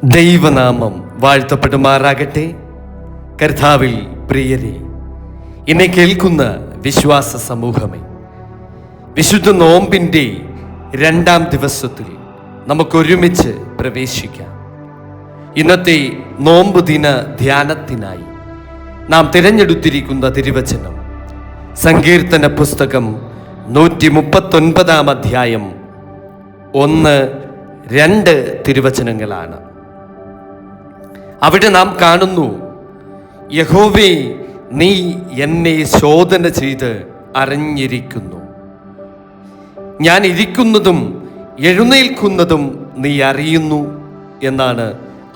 ദൈവനാമം വാഴ്ത്തപ്പെടുമാറാകട്ടെ. കർത്താവിൽ പ്രിയരെ, എന്നെ കേൾക്കുന്ന വിശ്വാസ സമൂഹമേ, വിശുദ്ധ നോമ്പിൻ്റെ 2-ാം ദിവസത്തിൽ നമുക്കൊരുമിച്ച് പ്രവേശിക്കാം. ഇന്നത്തെ നോമ്പ് ദിന ധ്യാനത്തിനായി നാം തിരഞ്ഞെടുത്തിരിക്കുന്ന തിരുവചനം സങ്കീർത്തന പുസ്തകം 139-ാം അധ്യായം 1-2 തിരുവചനങ്ങളാണ്. അവിടെ നാം കാണുന്നു, യഹോവേ, നീ എന്നെ ശോധന ചെയ്ത് അറിഞ്ഞിരിക്കുന്നു. ഞാൻ ഇരിക്കുന്നതും എഴുന്നേൽക്കുന്നതും നീ അറിയുന്നു എന്നാണ്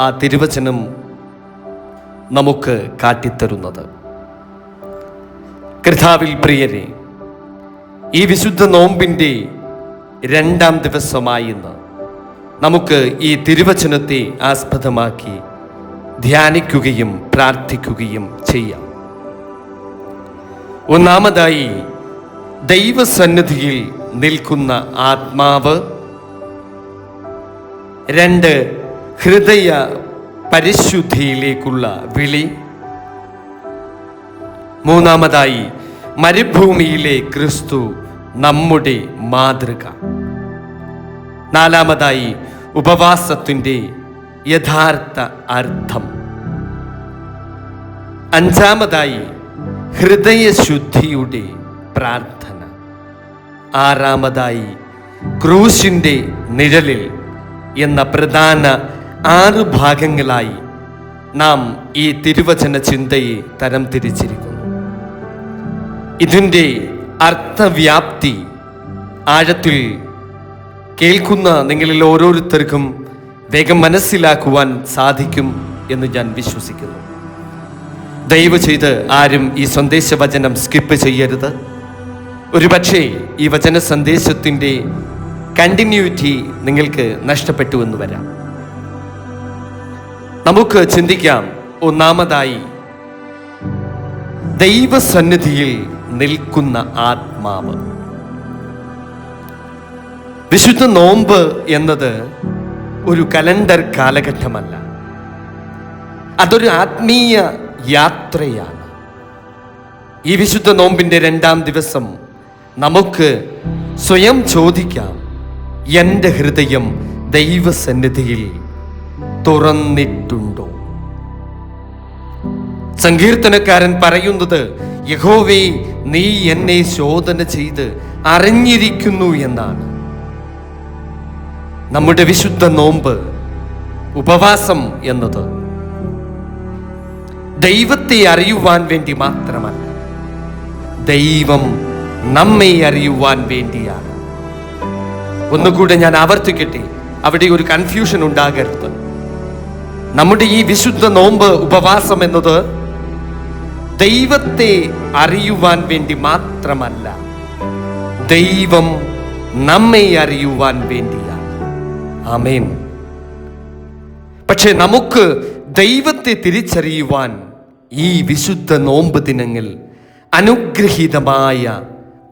ആ തിരുവചനം നമുക്ക് കാട്ടിത്തരുന്നത്. കർത്താവിൽ പ്രിയരെ, ഈ വിശുദ്ധ നോമ്പിൻ്റെ 2-ാം ദിവസമായി ഇന്ന് നമുക്ക് ഈ തിരുവചനത്തെ ആസ്പദമാക്കി ധ്യാനിക്കുകയും പ്രാർത്ഥിക്കുകയും ചെയ്യാം. ഒന്നാമതായി, ദൈവസന്നിധിയിൽ നിൽക്കുന്ന ആത്മാവ്. 2, ഹൃദയ പരിശുദ്ധിയിലേക്കുള്ള വിളി. 3, മരുഭൂമിയിലെ ക്രിസ്തു നമ്മുടെ മാതൃക. 4, ഉപവാസത്തിൻ്റെ യഥാർത്ഥ അർത്ഥം. 5, ഹൃദയശുദ്ധിയുടെ പ്രാർത്ഥന. 6, ക്രൂശിൻ്റെ നിഴലിൽ എന്ന പ്രധാന 6 ഭാഗങ്ങളായി നാം ഈ തിരുവചന ചിന്തയെ തരംതിരിച്ചിരിക്കുന്നു. ഇതിൻ്റെ അർത്ഥവ്യാപ്തി ആഴത്തിൽ കേൾക്കുന്ന നിങ്ങളിൽ ഓരോരുത്തർക്കും വേഗം മനസ്സിലാക്കുവാൻ സാധിക്കും എന്ന് ഞാൻ വിശ്വസിക്കുന്നു. ദയവ് ചെയ്ത് ആരും ഈ സന്ദേശവചനം സ്കിപ്പ് ചെയ്യരുത്. ഒരുപക്ഷെ ഈ വചന സന്ദേശത്തിൻ്റെ കണ്ടിന്യൂറ്റി നിങ്ങൾക്ക് നഷ്ടപ്പെട്ടു എന്ന് വരാം. നമുക്ക് ചിന്തിക്കാം. ഒന്നാമതായി, ദൈവസന്നിധിയിൽ നിൽക്കുന്ന ആത്മാവ്. വിശുദ്ധ നോമ്പ് എന്നത് ഒരു കലണ്ടർ കാലഘട്ടമല്ല, അതൊരു ആത്മീയ യാത്രയാണ്. ഈ വിശുദ്ധ നോമ്പിൻ്റെ 2-ാം ദിവസം നമുക്ക് സ്വയം ചോദിക്കാം, എൻ്റെ ഹൃദയം ദൈവസന്നിധിയിൽ തുറന്നിട്ടുണ്ടോ? സങ്കീർത്തനക്കാരൻ പറയുന്നത്, യഹോവേ, നീ എന്നെ ശോധന ചെയ്ത് അറിഞ്ഞിരിക്കുന്നു എന്നാണ്. നമ്മുടെ വിശുദ്ധ നോമ്പ്, ഉപവാസം എന്നത് ദൈവത്തെ അറിയുവാൻ വേണ്ടി മാത്രമല്ല, ദൈവം നമ്മെ അറിയുവാൻ വേണ്ടിയാണ്. ഒന്നുകൂടെ ഞാൻ ആവർത്തിക്കട്ടെ, അവിടെ ഒരു കൺഫ്യൂഷൻ ഉണ്ടാകരുത്. നമ്മുടെ ഈ വിശുദ്ധ നോമ്പ്, ഉപവാസം എന്നത് ദൈവത്തെ അറിയുവാൻ വേണ്ടി മാത്രമല്ല, ദൈവം നമ്മെ അറിയുവാൻ വേണ്ടിയാണ്. ആമേൻ. പക്ഷെ നമുക്ക് ദൈവത്തെ തിരിച്ചറിയുവാൻ ഈ വിശുദ്ധ നോമ്പ് ദിനങ്ങൾ അനുഗ്രഹീതമായ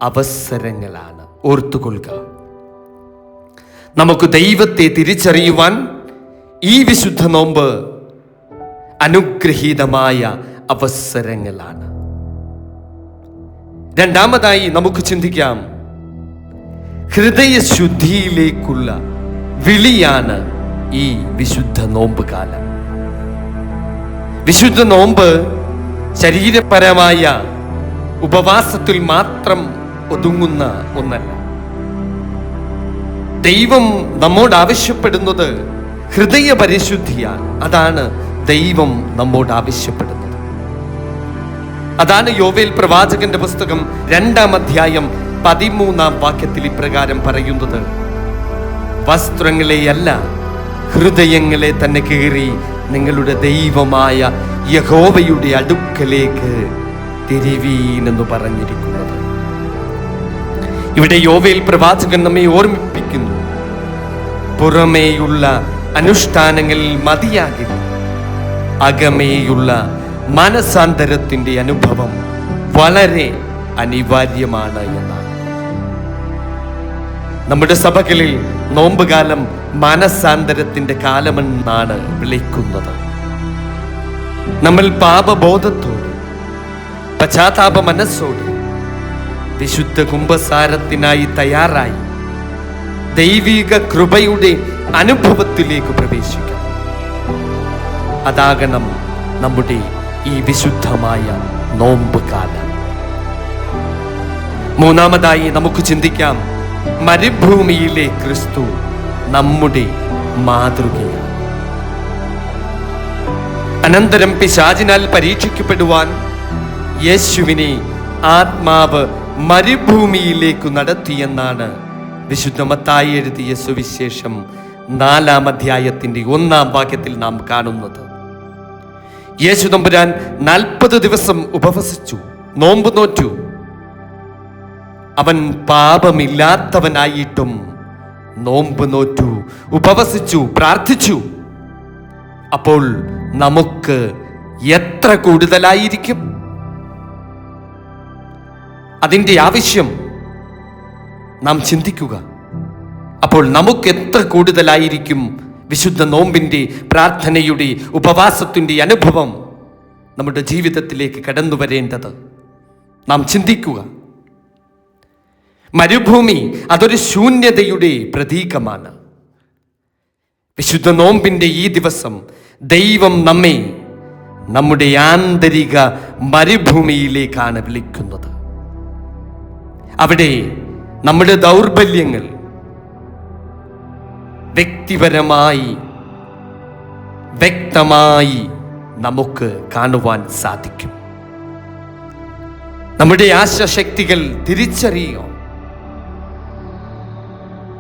അവസരങ്ങളാണ്. ഓർത്തുകൊള്ളുക, നമുക്ക് ദൈവത്തെ തിരിച്ചറിയുവാൻ ഈ വിശുദ്ധ നോമ്പ് അനുഗ്രഹീതമായ അവസരങ്ങളാണ്. രണ്ടാമതായി നമുക്ക് ചിന്തിക്കാം, ഹൃദയശുദ്ധിയിലേക്കുള്ള വിളിയാണ് ഈ വിശുദ്ധ നോമ്പ് കാലം. വിശുദ്ധ നോമ്പ് ശരീരപരമായ ഉപവാസത്തിൽ മാത്രം ഒതുങ്ങുന്ന ഒന്നല്ല. ദൈവം നമ്മോട് ആവശ്യപ്പെടുന്നത് ഹൃദയ പരിശുദ്ധിയാണ്. അതാണ് ദൈവം നമ്മോട് ആവശ്യപ്പെടുന്നത്. അതാണ് യോവേൽ പ്രവാചകന്റെ പുസ്തകം 2-ാം അധ്യായം 13-ാം വാക്യത്തിൽ ഇപ്രകാരം പറയുന്നത്, വസ്ത്രങ്ങളെയല്ല, ഹൃദയങ്ങളെ തന്നെ കീറി നിങ്ങളുടെ ദൈവമായ യഹോവയുടെ അടുക്കലേക്ക് തിരിവീനെന്ന് പറഞ്ഞിരിക്കുന്നത്. ഇവിടെ യോവേൽ പ്രവാചകൻ നമ്മെ ഓർമ്മിപ്പിക്കുന്നു, പുറമേയുള്ള അനുഷ്ഠാനങ്ങൾ മതിയാകില്ല, അകമേയുള്ള മനസാന്തരത്തിൻ്റെ അനുഭവം വളരെ അനിവാര്യമാണ് എന്നാണ്. നമ്മുടെ സഭകളിൽ നോമ്പുകാലം മാനസാന്തരത്തിന്റെ കാലമെന്നാണ് വിളിക്കുന്നത്. നമ്മൾ പാപബോധത്തോടെ പശ്ചാത്താപ മനസ്സോടെ വിശുദ്ധ കുംഭസാരത്തിനായി തയ്യാറായി ദൈവിക കൃപയുടെ അനുഭവത്തിലേക്ക് പ്രവേശിക്കണം. അതാകണം നമ്മുടെ ഈ വിശുദ്ധമായ നോമ്പ് കാലം. മൂന്നാമതായി നമുക്ക് ചിന്തിക്കാം, മരുഭൂമിയിലെ ക്രിസ്തു നമ്മുടെ മാതൃകയാണ്. അനന്തരം പിശാചിനാൽ പരീക്ഷിക്കപ്പെടുവാൻ യേശുവിനെ ആത്മാവ് മരുഭൂമിയിലേക്ക് നടത്തിയെന്നാണ് വിശുദ്ധ മത്തായി എഴുതിയ സുവിശേഷം 4-ാം അധ്യായത്തിന്റെ 1-ാം വാക്യത്തിൽ നാം കാണുന്നത്. യേശു തമ്പുരാൻ 40 ദിവസം ഉപവസിച്ചു, നോമ്പ് നോറ്റു. അവൻ പാപമില്ലാത്തവനായിട്ടും നോമ്പ് നോറ്റു, ഉപവസിച്ചു, പ്രാർത്ഥിച്ചു. അപ്പോൾ നമുക്ക് എത്ര കൂടുതലായിരിക്കും അതിൻ്റെ ആവശ്യം നാം ചിന്തിക്കുക. അപ്പോൾ നമുക്ക് എത്ര കൂടുതലായിരിക്കും വിശുദ്ധ നോമ്പിൻ്റെ, പ്രാർത്ഥനയുടെ, ഉപവാസത്തിൻ്റെ അനുഭവം നമ്മുടെ ജീവിതത്തിലേക്ക് കടന്നു വരേണ്ടത് നാം ചിന്തിക്കുക. മരുഭൂമി അതൊരു ശൂന്യതയുടെ പ്രതീകമാണ്. വിശുദ്ധ നോമ്പിൻ്റെ ഈ ദിവസം ദൈവം നമ്മെ നമ്മുടെ ആന്തരിക മരുഭൂമിയിലേക്കാണ് വിളിക്കുന്നത്. അവിടെ നമ്മുടെ ദൗർബല്യങ്ങൾ വ്യക്തിപരമായി വ്യക്തമായി നമുക്ക് കാണുവാൻ സാധിക്കും. നമ്മുടെ ആശാശക്തികൾ തിരിച്ചറിയുക,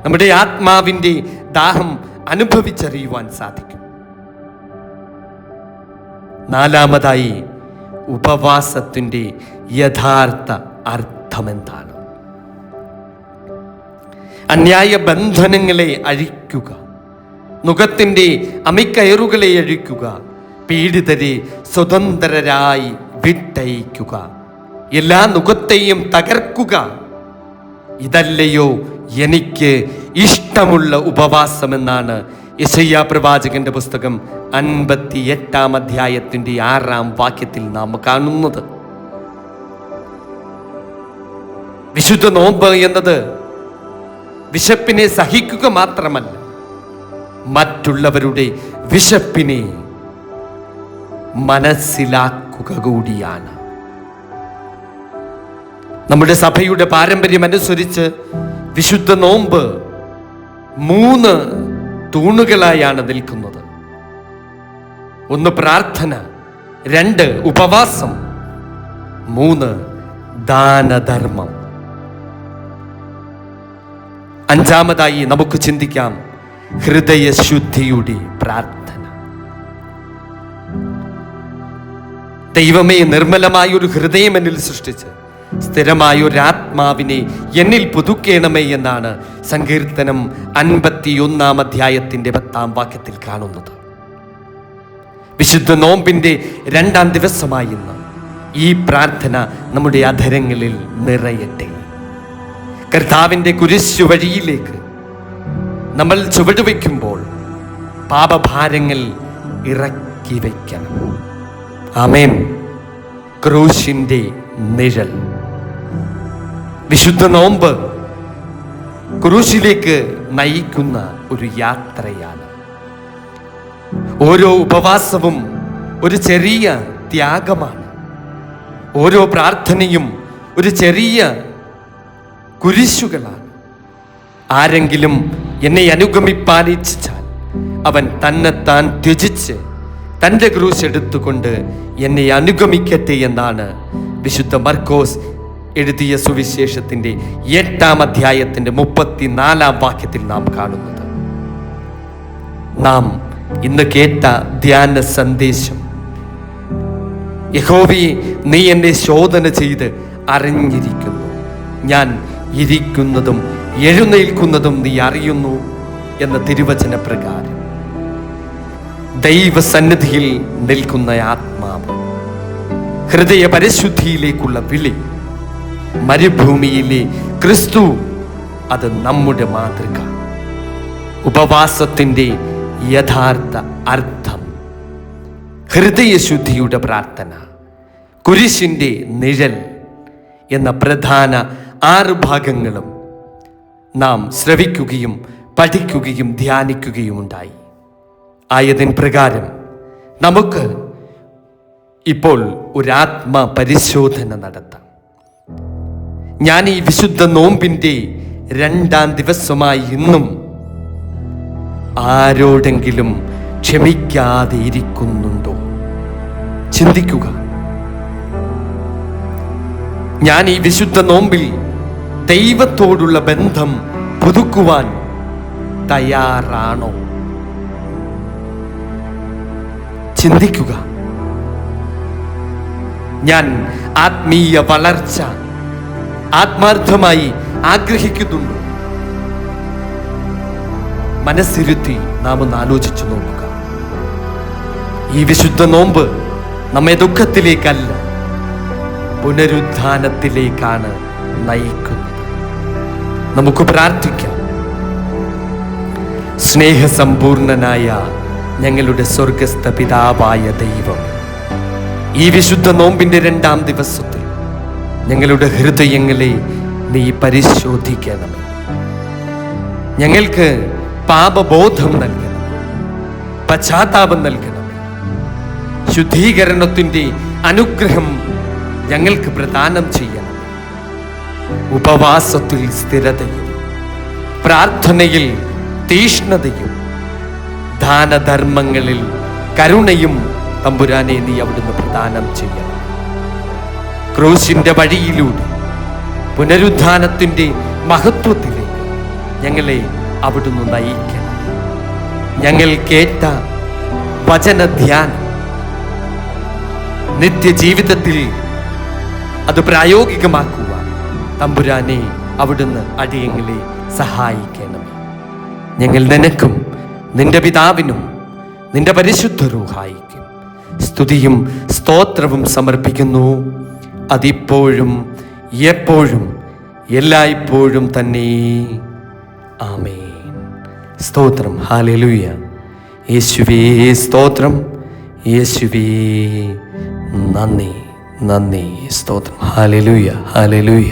നമ്മുടെ ആത്മാവിൻ്റെ ദാഹം അനുഭവിച്ചറിയുവാൻ സാധിക്കും. നാലാമതായി, ഉപവാസത്തിൻ്റെ യഥാർത്ഥ അർത്ഥമെന്താണ്? അന്യായ ബന്ധനങ്ങളെ അഴിക്കുക, നുകത്തിൻ്റെ അമിക്കയറുകളെ അഴിക്കുക, പീഡിതരെ സ്വതന്ത്രരായി വിട്ടയക്കുക, എല്ലാ നുകത്തെയും തകർക്കുക. ഇതല്ലയോ എനിക്ക് ഇഷ്ടമുള്ള ഉപവാസമെന്നാണ് യെശയ്യാ പ്രവാചകന്റെ പുസ്തകം 58-ാം അധ്യായത്തിന്റെ 6-ാം വാക്യത്തിൽ നാം കാണുന്നത്. വിശുദ്ധ നോമ്പ് എന്നത് വിശപ്പിനെ സഹിക്കുക മാത്രമല്ല, മറ്റുള്ളവരുടെ വിശപ്പിനെ മനസ്സിലാക്കുക കൂടിയാണ്. നമ്മുടെ സഭയുടെ പാരമ്പര്യം അനുസരിച്ച് വിശുദ്ധ നോമ്പ് 3 തൂണുകളായാണ് നിൽക്കുന്നത്. 1 പ്രാർത്ഥന, 2 ഉപവാസം, 3 ദാനധർമ്മം. 5-ാമതായി നമുക്ക് ചിന്തിക്കാം, ഹൃദയശുദ്ധിയുടെ പ്രാർത്ഥന. ദൈവമേ, നിർമ്മലമായൊരു ഹൃദയം എന്നിൽ സൃഷ്ടിച്ച് സ്ഥിരമായൊരാത്മാവിനെ എന്നിൽ പുതുക്കേണമേ എന്നാണ് സങ്കീർത്തനം 51-ാം അധ്യായത്തിന്റെ 10-ാം വാക്യത്തിൽ കാണുന്നത്. വിശുദ്ധ നോമ്പിന്റെ 2-ാം ദിവസമായി ഇന്ന് ഈ പ്രാർത്ഥന നമ്മുടെ അധരങ്ങളിൽ നിറയട്ടെ. കർത്താവിൻ്റെ കുരിശു വഴിയിലേക്ക് നമ്മൾ ചുവടുവെക്കുമ്പോൾ പാപഭാരങ്ങൾ ഇറക്കി വയ്ക്കണം. ആമേൻ. ക്രൂശിൻ്റെ നിഴൽ. വിശുദ്ധ നോമ്പ് ക്രൂശിലേക്ക് നയിക്കുന്ന ഒരു യാത്രയാണ്. ഓരോ ഉപവാസവും ഒരു ചെറിയ ത്യാഗമാണ്. ഓരോ പ്രാർത്ഥനയും ഒരു ചെറിയ കുരിശുകളാണ്. ആരെങ്കിലും എന്നെ അനുഗമിപ്പാൻ ഇച്ഛിച്ചാൽ അവൻ തന്നെത്താൻ ത്യജിച്ച് തൻ്റെ ക്രൂശ് എടുത്തുകൊണ്ട് എന്നെ അനുഗമിക്കട്ടെ എന്നാണ് വിശുദ്ധ മർക്കോസ് എഴുതിയ സുവിശേഷത്തിൻ്റെ 8-ാം അധ്യായത്തിൻ്റെ 34-ാം വാക്യത്തിൽ നാം കാണുന്നത്. നാം ഇന്ന് കേട്ട ധ്യാന സന്ദേശം, യഹോവേ, നീ എന്നെ ശോധന ചെയ്ത് അറിഞ്ഞിരിക്കുന്നു, ഞാൻ ഇരിക്കുന്നതും എഴുന്നേൽക്കുന്നതും നീ അറിയുന്നു എന്ന തിരുവചന പ്രകാരം ദൈവസന്നിധിയിൽ നിൽക്കുന്ന ആത്മാവ്, ഹൃദയ പരിശുദ്ധിയിലേക്കുള്ള വിളി, മരുഭൂമിയിലെ ക്രിസ്തു അത് നമ്മുടെ മാതൃക. ഉപവാസത്തിൻ്റെ യഥാർത്ഥ അർത്ഥം ഹൃദയശുദ്ധിയുടെ പ്രാർത്ഥന, കുരിശിൻ്റെ നിഴൽ എന്ന പ്രധാന 6 ഭാഗങ്ങളും നാം ശ്രവിക്കുകയും പഠിക്കുകയും ധ്യാനിക്കുകയുമുണ്ടായി. ആയതിൻ പ്രകാരം നമുക്ക് ഇപ്പോൾ ഒരു ആത്മപരിശോധന നടത്താം. ഞാൻ ഈ വിശുദ്ധ നോമ്പിൻ്റെ 2ാം ദിവസമായി ഇന്നും ആരോടെങ്കിലും ക്ഷമിക്കാതെ ഇരിക്കുന്നുണ്ടോ? ചിന്തിക്കുക. ഞാൻ ഈ വിശുദ്ധ നോമ്പിൽ ദൈവത്തോടുള്ള ബന്ധം പുതുക്കുവാൻ തയ്യാറാണോ? ചിന്തിക്കുക. ഞാൻ ആത്മീയ വളർച്ച ആത്മാർത്ഥമായി ആഗ്രഹിക്കുന്നുണ്ടോ? മനസ്സിരുത്തി നാം ഒന്ന് ആലോചിച്ചു നോക്കുക. ഈ വിശുദ്ധ നോമ്പ് നമ്മെ ദുഃഖത്തിലേക്കല്ല, പുനരുദ്ധാനത്തിലേക്കാണ് നയിക്കുന്നത്. നമുക്ക് പ്രാർത്ഥിക്കാം. സ്നേഹസമ്പൂർണനായ ഞങ്ങളുടെ സ്വർഗസ്ഥ പിതാവായ ദൈവം, ഈ വിശുദ്ധ നോമ്പിൻ്റെ 2ാം ദിവസത്തിൽ ഞങ്ങളുടെ ഹൃദയങ്ങളെ നീ പരിശോധിക്കണമേ. ഞങ്ങൾക്ക് പാപബോധം നൽകണം, പശ്ചാത്താപം നൽകണമേ. ശുദ്ധീകരണത്തിൻ്റെ അനുഗ്രഹം ഞങ്ങൾക്ക് പ്രദാനം ചെയ്യണം. ഉപവാസത്തിൽ സ്ഥിരതയും പ്രാർത്ഥനയിൽ തീഷ്ണതയും ദാനധർമ്മങ്ങളിൽ കരുണയും തമ്പുരാനെ നീ അവിടുന്ന് പ്രദാനം ചെയ്യണം. ക്രൂശിന്റെ വഴിയിലൂടെ പുനരുദ്ധാനത്തിൻ്റെ മഹത്വത്തിലേക്ക് ഞങ്ങളെ അവിടുന്ന് നയിക്കണം. ഞങ്ങൾ കേട്ട വചനധ്യാനം നിത്യജീവിതത്തിൽ അത് പ്രായോഗികമാക്കുവാൻ തമ്പുരാനെ അവിടുന്ന് അടിയങ്ങളെ സഹായിക്കണമേ. ഞങ്ങൾ നിനക്കും നിന്റെ പിതാവിനും നിന്റെ പരിശുദ്ധ റൂഹായിക്കും സ്തുതിയും സ്തോത്രവും സമർപ്പിക്കുന്നു. അതിപ്പോഴും എപ്പോഴും എല്ലായ്പ്പോഴും തന്നെ. ആമേൻ. സ്തോത്രം. ഹല്ലേലൂയ. യേശുവേ സ്തോത്രം. യേശുവേ നന്ദി. സ്തോത്രം. ഹല്ലേലൂയ.